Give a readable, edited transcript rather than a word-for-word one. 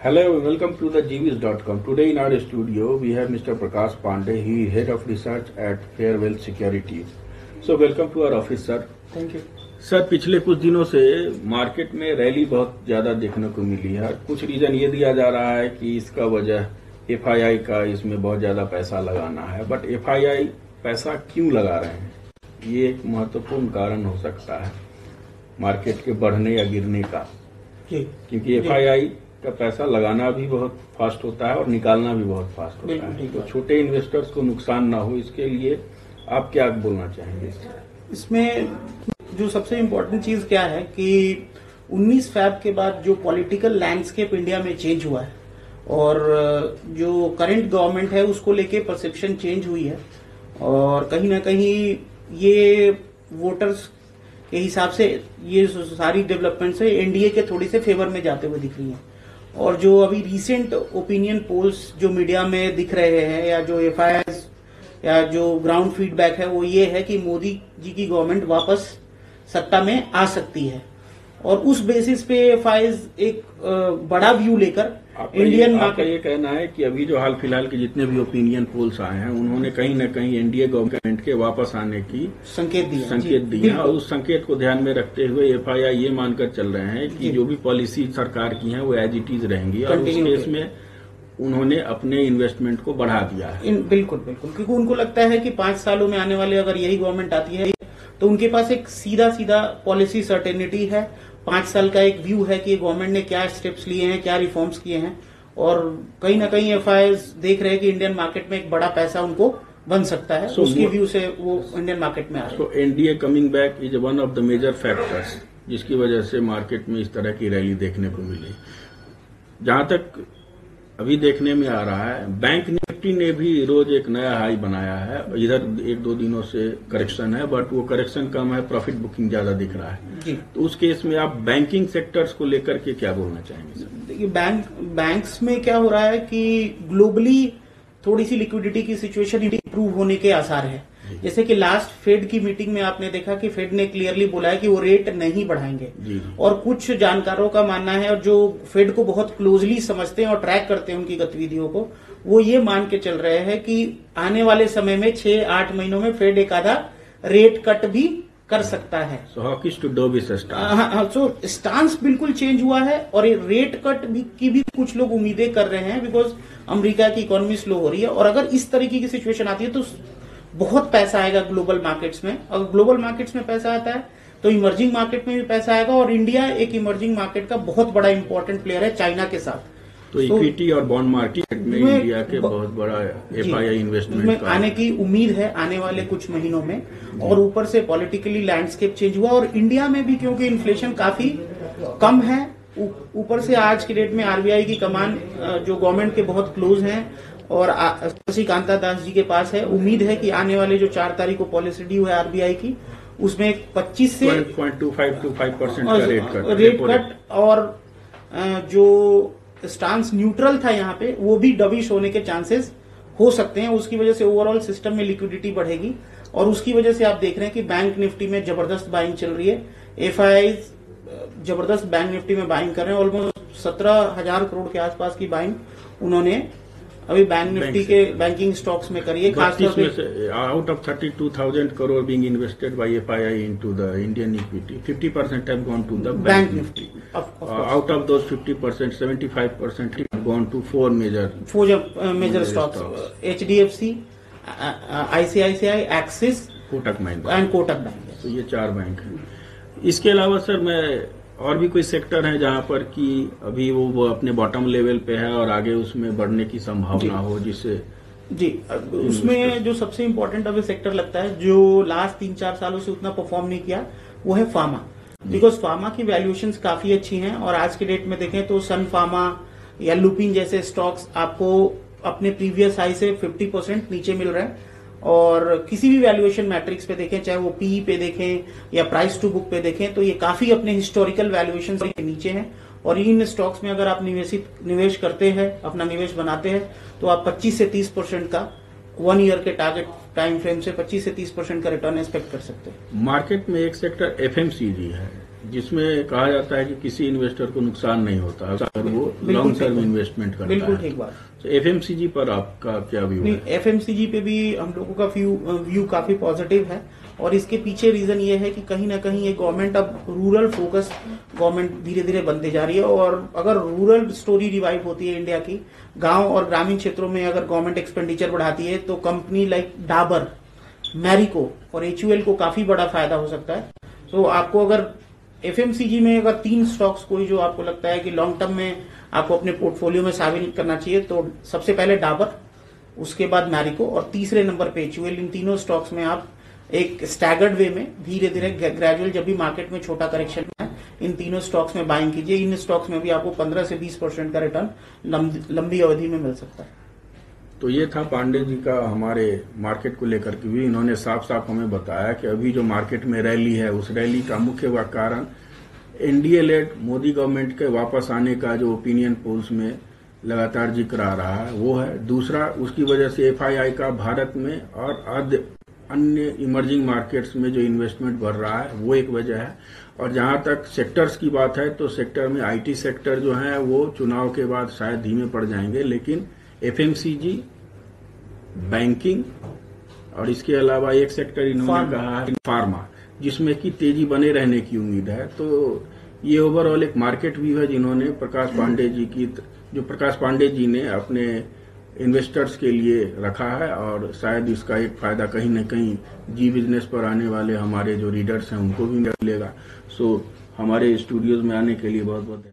Hello, welcome to the GVS.com. Today in our studio we have Mr. Prakash Pandey. He is Head of Research at Fairwell Securities. So welcome to our office, sir. Thank you sir, पिछले कुछ दिनों से market में rally बहुत ज्यादा देखने को मिली है। कुछ रीजन ये दिया जा रहा है कि इसका वजह एफआईआई का इसमें बहुत ज्यादा पैसा लगाना है, बट एफआईआई पैसा क्यों लगा रहे हैं, ये एक महत्वपूर्ण कारण हो सकता है मार्केट के बढ़ने या गिरने का, क्योंकि एफआईआई का पैसा लगाना भी बहुत फास्ट होता है और निकालना भी बहुत फास्ट होता है। तो छोटे इन्वेस्टर्स को नुकसान ना हो, इसके लिए आप क्या बोलना चाहेंगे? इसमें जो सबसे इम्पोर्टेंट चीज क्या है कि 19 फैब के बाद जो पॉलिटिकल लैंडस्केप इंडिया में चेंज हुआ है और जो करंट गवर्नमेंट है उसको लेके परसेप्शन चेंज हुई है और कहीं ना कहीं ये वोटर्स के हिसाब से ये सारी डेवलपमेंट्स है एनडीए के थोड़ी से फेवर में जाते हुए दिख रही हैं। और जो अभी रिसेंट ओपिनियन पोल्स जो मीडिया में दिख रहे हैं या जो एफआईआर या जो ग्राउंड फीडबैक है वो ये है कि मोदी जी की गवर्नमेंट वापस सत्ता में आ सकती है और उस बेसिस पे एफआईआर एक बड़ा व्यू लेकर इंडियन आपका ये कहना है कि अभी जो हाल फिलहाल के जितने भी ओपिनियन पोल्स आए हैं उन्होंने कहीं न कहीं एनडीए गवर्नमेंट के वापस आने की संकेत दिए और उस संकेत को ध्यान में रखते हुए एफआईआई ये मानकर चल रहे हैं कि जो भी पॉलिसी सरकार की है वो एज इट इज रहेंगी और उस केस में उन्होंने अपने इन्वेस्टमेंट को बढ़ा दिया है। बिल्कुल बिल्कुल, क्योंकि उनको लगता है कि 5 सालों में आने वाले अगर यही गवर्नमेंट आती है तो उनके पास एक सीधा पॉलिसी सर्टेनिटी है, 5 साल का एक व्यू है कि गवर्नमेंट ने क्या स्टेप्स लिए हैं, क्या रिफॉर्म्स किए हैं और कहीं ना कहीं एफआईआर देख रहे हैं कि इंडियन मार्केट में एक बड़ा पैसा उनको बन सकता है। उसके व्यू से वो इंडियन मार्केट में आ रहे हैं। So NDA coming back is one of the major factors जिसकी वजह से मार्केट में इस तरह की रैली देखने को मिली। जहां तक अभी देखने में आ रहा है, बैंक निफ्टी ने भी रोज एक नया हाई बनाया है। इधर 1-2 दिनों से करेक्शन है, बट वो करेक्शन कम है, प्रॉफिट बुकिंग ज्यादा दिख रहा है जी। तो उस केस में आप बैंकिंग सेक्टर्स को लेकर के क्या बोलना चाहेंगे? देखिए, बैंक्स में क्या हो रहा है कि ग्लोबली थोड़ी सी लिक्विडिटी की सिचुएशन इंप्रूव होने के आसार है। जैसे कि लास्ट फेड की मीटिंग में आपने देखा कि फेड ने क्लियरली बोला है कि वो रेट नहीं बढ़ाएंगे और कुछ जानकारों का मानना है और जो फेड को बहुत क्लोजली समझते हैं और ट्रैक करते हैं उनकी गतिविधियों को, वो ये मान के चल रहे हैं कि आने वाले समय में 6-8 महीनों में फेड एक आधा रेट कट भी कर सकता है। सो स्टांस बिल्कुल चेंज हुआ है और रेट कट की भी कुछ लोग उम्मीदें कर रहे हैं बिकॉज अमेरिका की इकोनॉमी स्लो हो रही है और अगर इस तरीके की सिचुएशन आती है तो बहुत पैसा आएगा ग्लोबल मार्केट्स में। अगर ग्लोबल मार्केट्स में पैसा आता है तो इमर्जिंग मार्केट में भी पैसा आएगा और इंडिया एक इमर्जिंग मार्केट का बहुत बड़ा इंपॉर्टेंट प्लेयर है चाइना के साथ। तो इक्विटी और बॉन्ड मार्केट में इंडिया के बहुत बड़ा एफआईआई इन्वेस्टमेंट आने की उम्मीद है आने वाले कुछ महीनों में। और ऊपर से पॉलिटिकली लैंडस्केप चेंज हुआ और इंडिया में भी क्योंकि इन्फ्लेशन काफी कम है, ऊपर से आज की डेट में आरबीआई की कमान जो गवर्नमेंट के बहुत क्लोज हैं और कांता दास जी के पास है, उम्मीद है कि आने वाले जो 4 तारीख को पॉलिसी ड्यू है आरबीआई की उसमें 25 से 0.25 का रेट कट और जो स्टांस न्यूट्रल था यहाँ पे वो भी डबिश होने के चांसेस हो सकते हैं। उसकी वजह से ओवरऑल सिस्टम में लिक्विडिटी बढ़ेगी और उसकी वजह से आप देख रहे हैं कि बैंक निफ्टी में जबरदस्त बाइंग चल रही है। एफआईआई जबरदस्त बैंक निफ्टी में बाइंग कर रहे हैं, ऑलमोस्ट 17,000 करोड़ के आसपास की बाइंग उन्होंने अभी बैंक निफ्टी के बैंकिंग स्टॉक्स में करिए। खासतौर पे out of 32,000 crore being invested by FII into the Indian equity, 50% have gone to the bank Nifty. Out of those 50%, 75% have gone to 4 major stocks: HDFC, ICICI, axis, Kotak Mahindra and Kotak bank. तो ये 4 bank हैं। इसके अलावा sir मैं और भी कोई सेक्टर है जहां पर कि अभी वो अपने बॉटम लेवल पे है और आगे उसमें बढ़ने की संभावना हो, जिससे जी उसमें जो सबसे इम्पोर्टेंट अभी सेक्टर लगता है जो लास्ट 3-4 सालों से उतना परफॉर्म नहीं किया वो है फार्मा। बिकॉज फार्मा की वैल्यूएशंस काफी अच्छी हैं और आज के डेट में देखें तो सन फार्मा या लुपिन जैसे स्टॉक्स आपको अपने प्रीवियस हाई से 50% नीचे मिल रहे हैं और किसी भी वैल्यूएशन मैट्रिक्स पे देखें, चाहे वो पीई पे देखें या प्राइस टू बुक पे देखें, तो ये काफी अपने हिस्टोरिकल वैल्यूएशन के नीचे हैं। और इन स्टॉक्स में अगर आप निवेश करते हैं, अपना निवेश बनाते हैं, तो आप 25 से 30% का 1 ईयर के टारगेट टाइम फ्रेम से 25 से 30% का रिटर्न एक्सपेक्ट कर सकते हैं। मार्केट में एक सेक्टर एफएमसीजी है जिसमें कहा जाता है कि किसी इन्वेस्टर को नुकसान नहीं होता अगर वो बिल्कुल लॉन्ग ठीक टर्म बात। इन्वेस्टमेंट करता बिल्कुल है। ठीक बात। तो एफएमसीजी पर आपका क्या व्यू नहीं, है? एफएमसीजी पे भी हम लोगों का व्यू काफी पॉजिटिव है और इसके पीछे रीजन ये है कि कहीं ना कहीं ये गवर्नमेंट अब रूरल फोकस गवर्नमेंट धीरे धीरे बनते जा रही है और अगर रूरल स्टोरी रिवाइव होती है इंडिया की, गांव और ग्रामीण क्षेत्रों में अगर गवर्नमेंट एक्सपेंडिचर बढ़ाती है तो कंपनी लाइक डाबर, मैरिको और एचयूएल को काफी बड़ा फायदा हो सकता है। तो आपको अगर एफएमसीजी में अगर 3 स्टॉक्स कोई जो आपको लगता है कि लॉन्ग टर्म में आपको अपने पोर्टफोलियो में शामिल करना चाहिए तो सबसे पहले डाबर, उसके बाद मैरिको और तीसरे नंबर पे एचयूएल। इन तीनों स्टॉक्स में आप एक स्टैगर्ड वे में धीरे धीरे ग्रेजुअल जब भी मार्केट में छोटा करेक्शन है इन तीनों स्टॉक्स में बाइंग कीजिए। इन स्टॉक्स में भी आपको 15 से 20% का रिटर्न लंबी अवधि में मिल सकता है। तो ये था पांडे जी का हमारे मार्केट को लेकर के भी। इन्होंने साफ साफ हमें बताया कि अभी जो मार्केट में रैली है उस रैली का मुख्य कारण एनडीए लेड मोदी गवर्नमेंट के वापस आने का जो ओपिनियन पोल्स में लगातार जिक्र आ रहा है वो है। दूसरा, उसकी वजह से एफआईआई का भारत में और अन्य इमर्जिंग मार्केट्स में जो इन्वेस्टमेंट बढ़ रहा है वो एक वजह है। और जहां तक सेक्टर्स की बात है तो सेक्टर में आईटी सेक्टर जो है वो चुनाव के बाद शायद धीमे पड़ जाएंगे, लेकिन एफएमसीजी, बैंकिंग और इसके अलावा एक सेक्टर इन्होंने कहा है फार्मा, जिसमें कि तेजी बने रहने की उम्मीद है। तो ये ओवरऑल एक मार्केट व्यू है जिन्होंने प्रकाश पांडे जी ने अपने इन्वेस्टर्स के लिए रखा है और शायद इसका एक फायदा कहीं न कहीं जी बिजनेस पर आने वाले हमारे जो रीडर्स हैं उनको भी मिलेगा। सो हमारे स्टूडियोज में आने के लिए बहुत बहुत